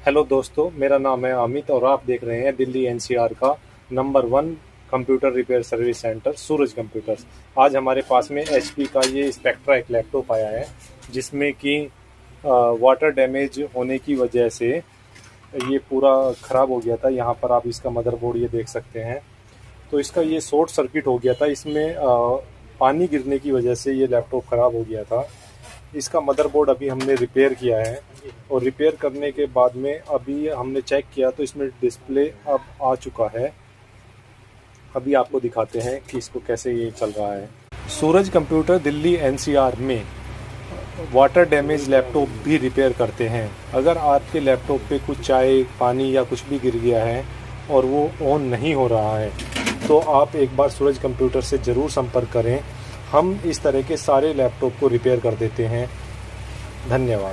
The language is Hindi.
हेलो दोस्तों, मेरा नाम है अमित और आप देख रहे हैं दिल्ली एनसीआर का number 1 computer repair service center Suraj Computers. आज हमारे पास में एचपी का ये स्पेक्ट्रा एक लैपटॉप आया है जिसमें कि वाटर डैमेज होने की वजह से ये पूरा ख़राब हो गया था। यहाँ पर आप इसका मदरबोर्ड ये देख सकते हैं। तो इसका ये शॉर्ट सर्किट हो गया था, इसमें पानी गिरने की वजह से ये लैपटॉप ख़राब हो गया था। इसका मदरबोर्ड अभी हमने रिपेयर किया है और रिपेयर करने के बाद में अभी हमने चेक किया तो इसमें डिस्प्ले अब आ चुका है। अभी आपको दिखाते हैं कि इसको कैसे ये चल रहा है। सूरज कंप्यूटर दिल्ली एनसीआर में वाटर डैमेज लैपटॉप भी रिपेयर करते हैं। अगर आपके लैपटॉप पे कुछ चाय, पानी या कुछ भी गिर गया है और वो ऑन नहीं हो रहा है तो आप एक बार सूरज कंप्यूटर से ज़रूर संपर्क करें। हम इस तरह के सारे लैपटॉप को रिपेयर कर देते हैं। धन्यवाद।